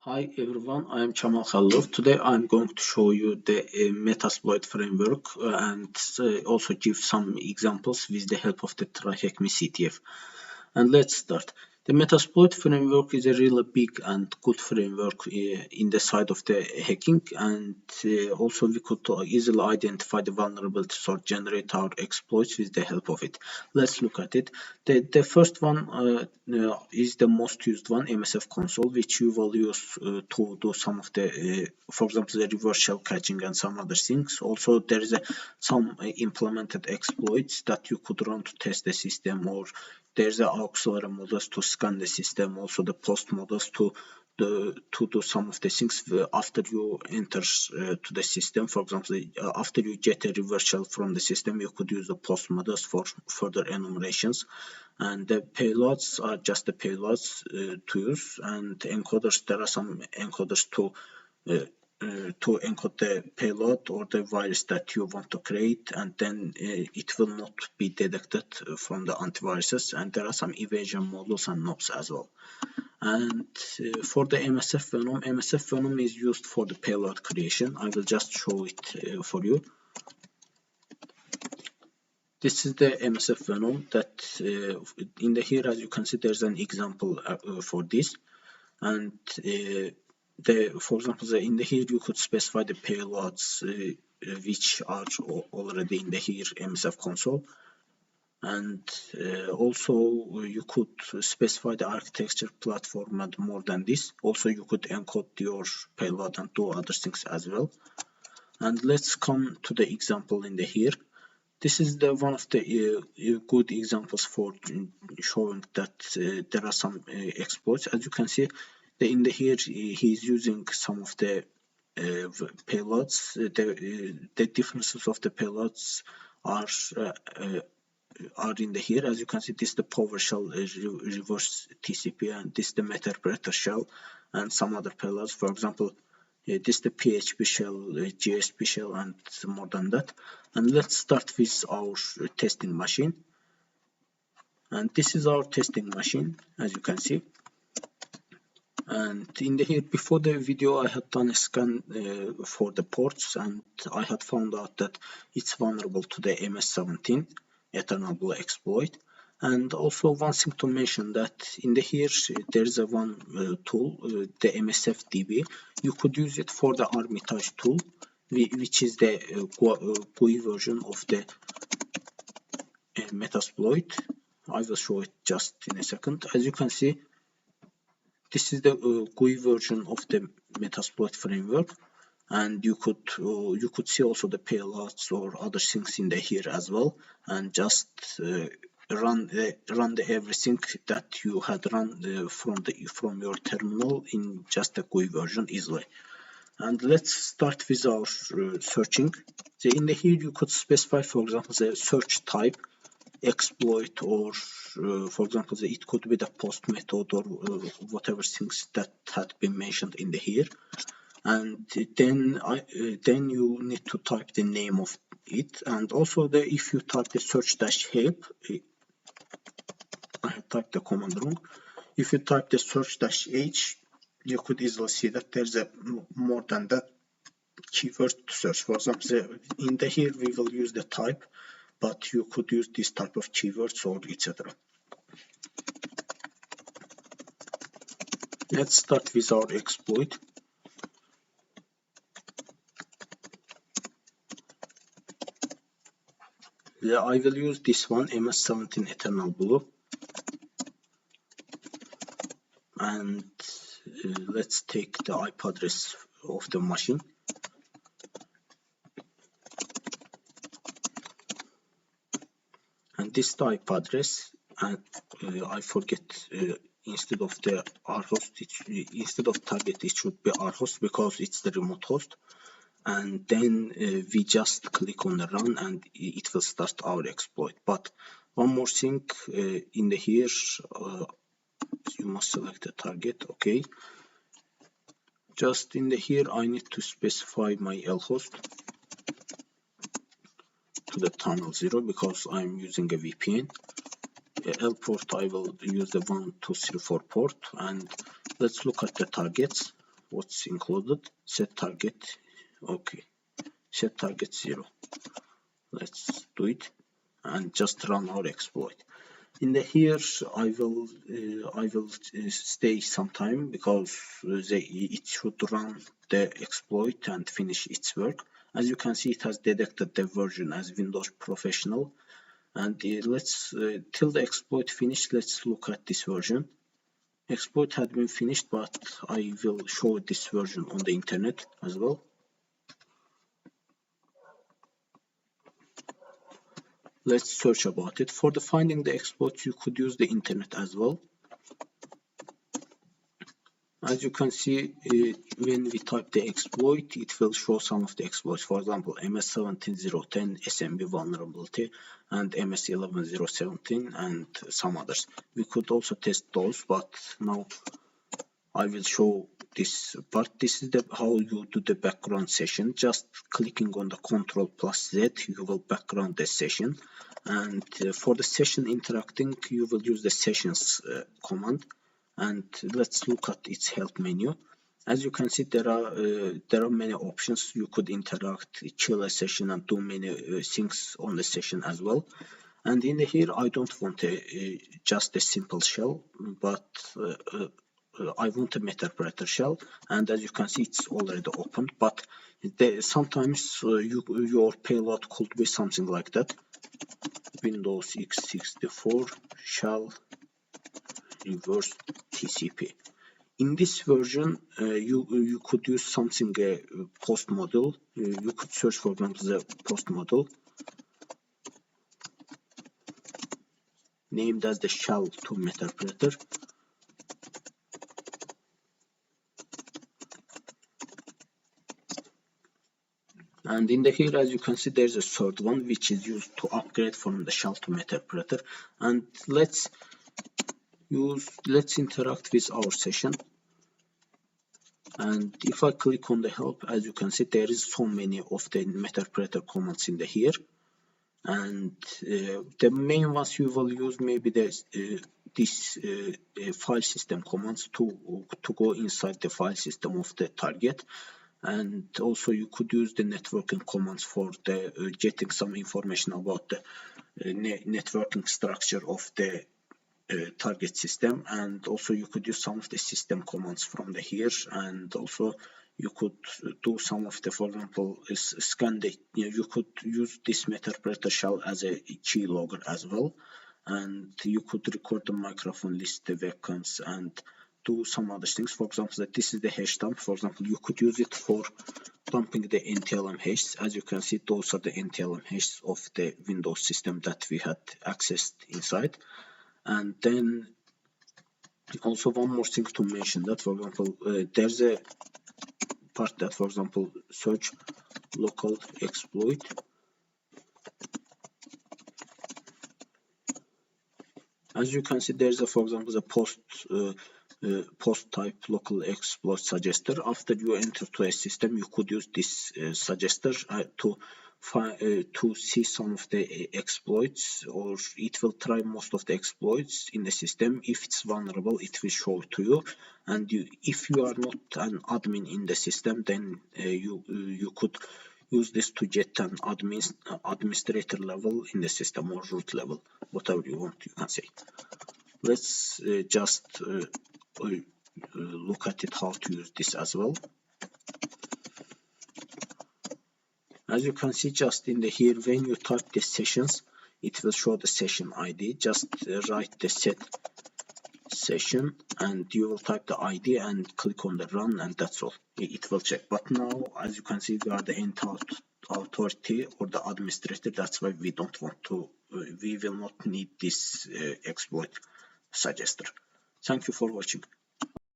Hi everyone, I am Chamal Khallov. Today I'm going to show you the Metasploit framework and also give some examples with the help of the TryHackMe CTF. And let's start. The Metasploit framework is a really big and good framework in the side of the hacking, and also we could easily identify the vulnerabilities or generate our exploits with the help of it. Let's look at it. The first one is the most used one, MSF console, which you will use to do some of the, for example, the reverse shell catching and some other things. Also, there is some implemented exploits that you could run to test the system, or there's the auxiliary models to scan the system, also the post models to do some of the things after you enter to the system. For example, after you get a reverse shell from the system, you could use the post models for further enumerations. And the payloads are just the payloads to use, and encoders, there are some encoders to encode the payload or the virus that you want to create, and then it will not be detected from the antiviruses. And there are some evasion models and knobs as well. And for the MSF Venom is used for the payload creation. I will just show it for you. This is the MSF Venom that in the here, as you can see, there's an example for this. And for example, in the here you could specify the payloads which are already in the here MSF console, and also you could specify the architecture, platform, and more than this. Also, you could encode your payload and do other things as well. And let's come to the example in the here. This is the one of the good examples for showing that there are some exploits. As you can see, in the here he's using some of the payloads. The differences of the payloads are in the here. As you can see, this is the PowerShell reverse TCP, and this is the Metasploit shell, and some other payloads. For example, this is the PHP shell, GSP shell, and more than that. And let's start with our testing machine. And this is our testing machine, as you can see. And in the here, before the video, I had done a scan for the ports, and I had found out that it's vulnerable to the MS17 Eternal Blue exploit. And also one thing to mention that in the here there is a one tool, the MSFDB. You could use it for the Armitage tool, which is the GUI version of the Metasploit. I will show it just in a second. As you can see, this is the GUI version of the Metasploit framework, and you could see also the payloads or other things in the here as well, and just run everything that you had run from your terminal in just a GUI version easily. And let's start with our searching. So in the here you could specify, for example, the search type, exploit, or for example, it could be the post method or whatever things that had been mentioned in the here. And then you need to type the name of it, and also if you type the search -help, I have typed the command wrong. If you type the search -h, you could easily see that there's a more than that keyword to search. For example, in the here we will use the type, but you could use this type of keywords or etc. Let's start with our exploit. I will use this one, MS17 Eternal Blue. And let's take the IP address of the machine. And this IP address, and I forget, instead of the rhost, instead of target, it should be rhost because it's the remote host. And then we just click on the run, and it will start our exploit. But one more thing, in the here, you must select the target. Okay. Just in the here, I need to specify my lhost to the tunnel 0 because I'm using a VPN. L port, I will use the 1234 port, and let's look at the targets. what's included. Set target, okay, set target 0. Let's do it and just run our exploit. In the here I will stay some time because it should run the exploit and finish its work. As you can see, it has detected the version as Windows Professional, and let's till the exploit finished, let's look at this version. Exploit had been finished, but I will show this version on the internet as well. Let's search about it. For the finding the exploits, you could use the internet as well. As you can see, when we type the exploit, it will show some of the exploits. For example, MS17010 SMB vulnerability and MS11017 and some others. We could also test those, but now I will show this part. This is how you do the background session. Just clicking on the Ctrl+Z, you will background the session. And for the session interacting, you will use the sessions command. And let's look at its help menu. As you can see, there are many options. You could interact, kill a session, and do many things on the session as well. And in here, I don't want just a simple shell, but I want a Metasploit shell. And as you can see, it's already opened. But sometimes your payload could be something like that: Windows x64 shell reverse TCP. In this version, you could use something post module. You could search, for example, the post module named as the shell to Metasploit. And in the here, as you can see, there's a third one which is used to upgrade from the shell to Metasploit. And let's interact with our session. And if I click on the help, as you can see, there is so many of the Metasploit commands in the here. And the main ones you will use maybe this file system commands to go inside the file system of the target. And also you could use the networking commands for the getting some information about the networking structure of the target system. And also you could use some of the system commands from the here, and also you could do some of the, for example, scan the, you could use this Metasploit shell as a keylogger as well, and you could record the microphone, list the webcams, and do some other things. For example, that this is the hash dump. For example, you could use it for dumping the NTLM hashes. As you can see, those are the NTLM hashes of the Windows system that we had accessed inside. And then also one more thing to mention, that for example, there's a part that, for example, search local exploit. As you can see, there's a, for example, the post type local exploit suggester. After you enter to a system, you could use this suggester to see some of the exploits, or it will try most of the exploits in the system. If it's vulnerable, it will show it to you. And if you are not an admin in the system, then you could use this to get an administrator level in the system, or root level, whatever you want, you can say. Let's just look at it, how to use this as well. As you can see, just in the here, when you type the sessions, it will show the session ID. Just write the set session, and you will type the ID and click on the run, and that's all. It will check. But now, as you can see, we are the end authority or the administrator. That's why we don't want to. We will not need this exploit suggester. Thank you for watching.